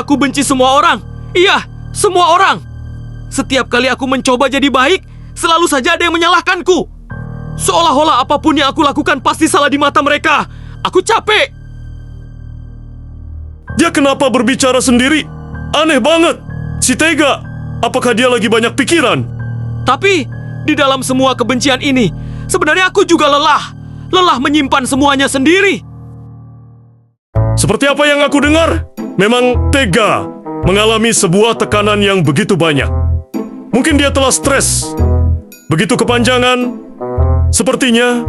Aku benci semua orang. Iya, semua orang. Setiap kali aku mencoba jadi baik, selalu saja ada yang menyalahkanku. Seolah-olah apapun yang aku lakukan pasti salah di mata mereka. Aku capek. Dia kenapa berbicara sendiri? Aneh banget. Si Tega, apakah dia lagi banyak pikiran? Tapi, di dalam semua kebencian ini, sebenarnya aku juga lelah. Lelah menyimpan semuanya sendiri. Seperti apa yang aku dengar, memang Tega mengalami sebuah tekanan yang begitu banyak. Mungkin dia telah stres. Begitu kepanjangan. Sepertinya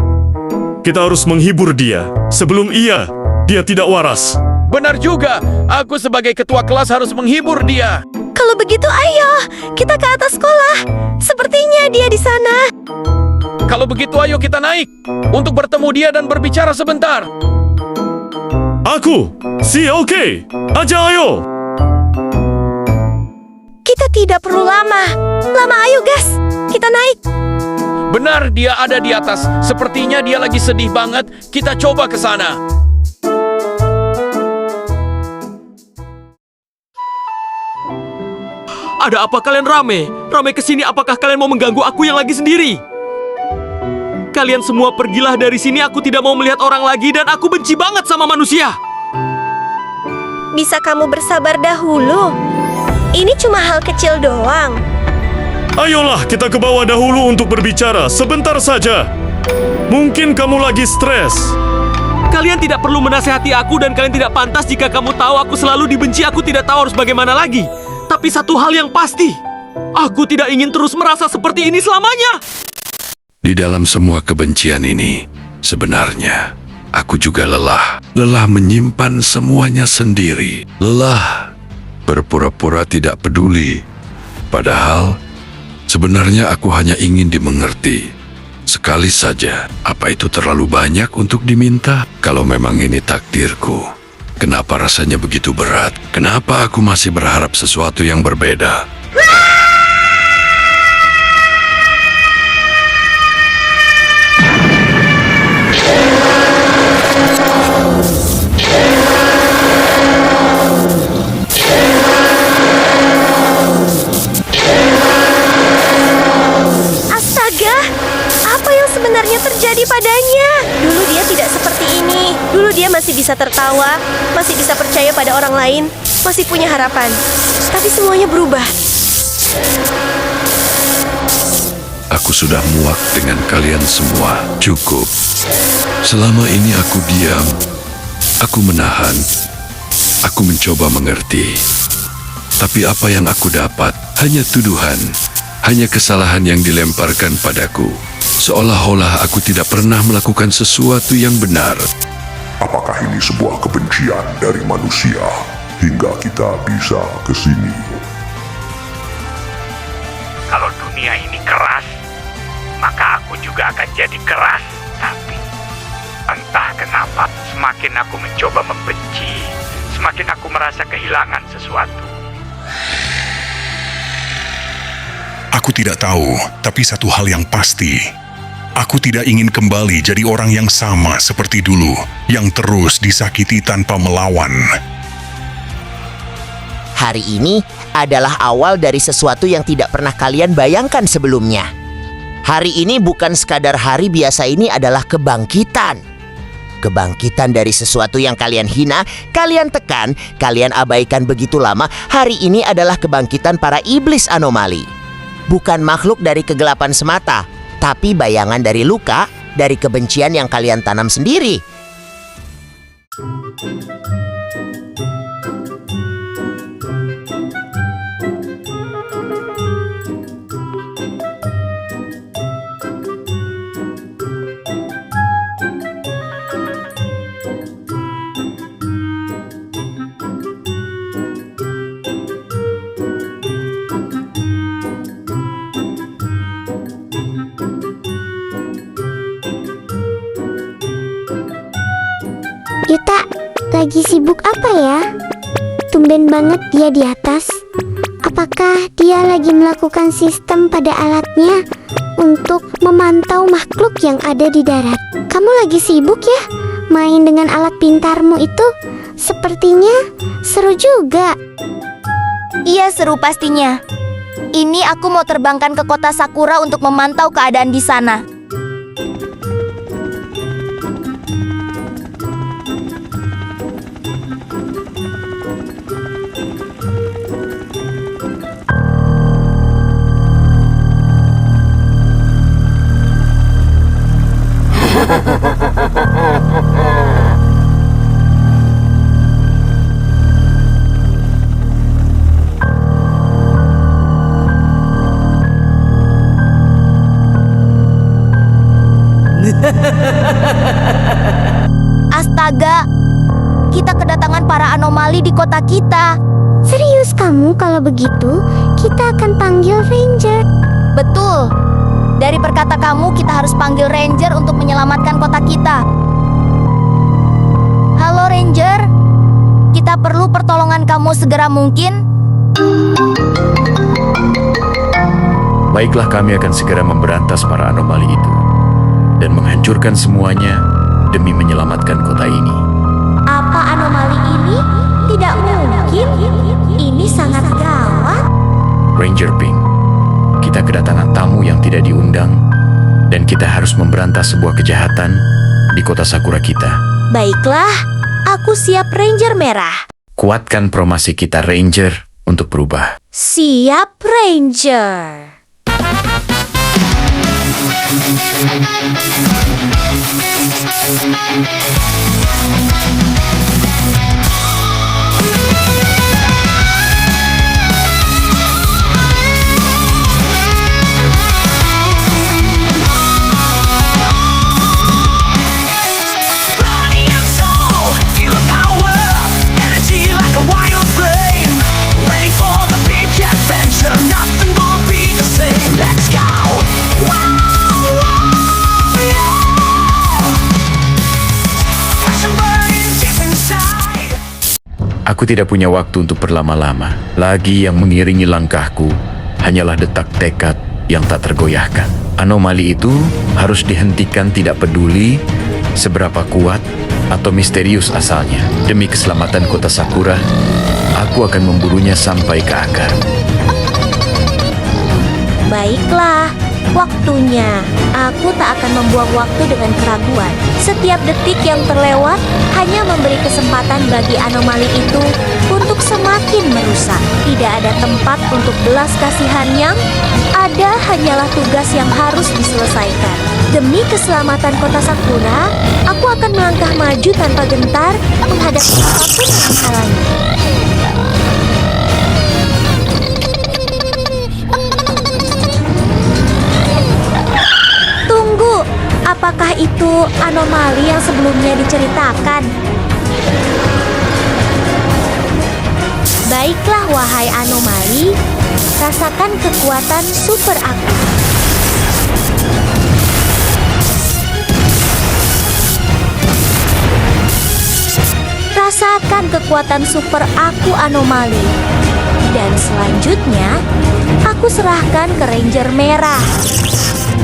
kita harus menghibur dia sebelum dia tidak waras. Benar juga, aku sebagai ketua kelas harus menghibur dia. Kalau begitu ayo, kita ke atas sekolah. Sepertinya dia di sana. Kalau begitu ayo kita naik untuk bertemu dia dan berbicara sebentar. Aku, si oke, aja ayo. Kita tidak perlu lama. Lama ayo gas, kita naik. Benar, dia ada di atas. Sepertinya dia lagi sedih banget. Kita coba ke sana. Ada apa kalian rame? Rame kesini, apakah kalian mau mengganggu aku yang lagi sendiri? Kalian semua pergilah dari sini, aku tidak mau melihat orang lagi dan aku benci banget sama manusia. Bisa kamu bersabar dahulu? Ini cuma hal kecil doang. Ayolah kita ke bawah dahulu untuk berbicara sebentar saja. Mungkin kamu lagi stres. Kalian tidak perlu menasehati aku dan kalian tidak pantas jika kamu tahu aku selalu dibenci. Aku tidak tahu harus bagaimana lagi. Tapi satu hal yang pasti, aku tidak ingin terus merasa seperti ini selamanya. Di dalam semua kebencian ini, sebenarnya aku juga lelah. Lelah menyimpan semuanya sendiri. Lelah berpura-pura tidak peduli. Padahal sebenarnya aku hanya ingin dimengerti. Sekali saja, apa itu terlalu banyak untuk diminta? Kalau memang ini takdirku, kenapa rasanya begitu berat? Kenapa aku masih berharap sesuatu yang berbeda? Terjadi padanya. Dulu dia tidak seperti ini. Dulu dia masih bisa tertawa, masih bisa percaya pada orang lain, masih punya harapan. Tapi semuanya berubah. Aku sudah muak dengan kalian semua. Cukup. Selama ini aku diam. Aku menahan. Aku mencoba mengerti. Tapi apa yang aku dapat hanya tuduhan. Hanya kesalahan yang dilemparkan padaku. Seolah-olah aku tidak pernah melakukan sesuatu yang benar. Apakah ini sebuah kebencian dari manusia hingga kita bisa ke sini? Kalau dunia ini keras, maka aku juga akan jadi keras. Tapi entah kenapa, semakin aku mencoba membenci, semakin aku merasa kehilangan sesuatu. Aku tidak tahu, tapi satu hal yang pasti. Aku tidak ingin kembali jadi orang yang sama seperti dulu, yang terus disakiti tanpa melawan. Hari ini adalah awal dari sesuatu yang tidak pernah kalian bayangkan sebelumnya. Hari ini bukan sekadar hari biasa, ini adalah kebangkitan. Kebangkitan dari sesuatu yang kalian hina, kalian tekan, kalian abaikan begitu lama. Hari ini adalah kebangkitan para iblis anomali. Bukan makhluk dari kegelapan semata, tapi bayangan dari luka, dari kebencian yang kalian tanam sendiri. Yuta, lagi sibuk apa ya? Tumben banget dia di atas. Apakah dia lagi melakukan sistem pada alatnya untuk memantau makhluk yang ada di darat? Kamu lagi sibuk ya? Main dengan alat pintarmu itu? Sepertinya seru juga. Iya, seru pastinya. Ini aku mau terbangkan ke kota Sakura untuk memantau keadaan di sana. Astaga, kita kedatangan para anomali di kota kita. Serius kamu kalau begitu, kita akan panggil ranger. Betul. Dari perkata kamu, kita harus panggil ranger untuk menyelamatkan kota kita. Halo ranger, kita perlu pertolongan kamu segera mungkin. Baiklah, kami akan segera memberantas para anomali itu dan menghancurkan semuanya demi menyelamatkan kota ini. Apa anomali ini? Tidak mungkin. Ini sangat gawat. Ranger Pink, kita kedatangan tamu yang tidak diundang dan kita harus memberantas sebuah kejahatan di kota Sakura kita. Baiklah, aku siap Ranger Merah. Kuatkan promasi kita, Ranger, untuk berubah. Siap Ranger. Aku tidak punya waktu untuk berlama-lama. Lagi yang mengiringi langkahku hanyalah detak tekad yang tak tergoyahkan. Anomali itu harus dihentikan, tidak peduli seberapa kuat atau misterius asalnya. Demi keselamatan kota Sakura, aku akan memburunya sampai ke akar. Baiklah, waktunya. Aku tak akan membuang waktu dengan keraguan. Setiap detik yang terlewat hanya memberi kesempatan bagi anomali itu untuk semakin merusak. Tidak ada tempat untuk belas kasihan yang ada, hanyalah tugas yang harus diselesaikan. Demi keselamatan kota Sakura, aku akan melangkah maju tanpa gentar menghadapi apapun yang menghalangi. Apakah itu anomali yang sebelumnya diceritakan? Baiklah wahai anomali, rasakan kekuatan super aku. Rasakan kekuatan super aku anomali. Dan selanjutnya, aku serahkan ke Ranger Merah.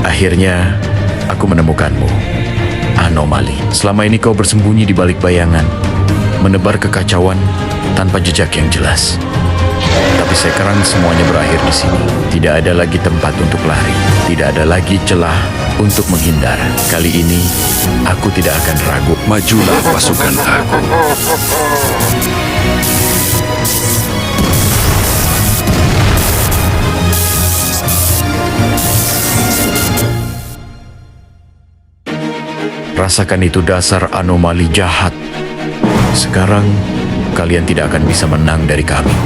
Akhirnya, aku menemukanmu, anomali. Selama ini kau bersembunyi di balik bayangan, menebar kekacauan tanpa jejak yang jelas. Tapi sekarang semuanya berakhir di sini. Tidak ada lagi tempat untuk lari, tidak ada lagi celah untuk menghindar. Kali ini, aku tidak akan ragu. Majulah pasukan aku. Rasakan itu, dasar anomali jahat. Sekarang, kalian tidak akan bisa menang dari kami.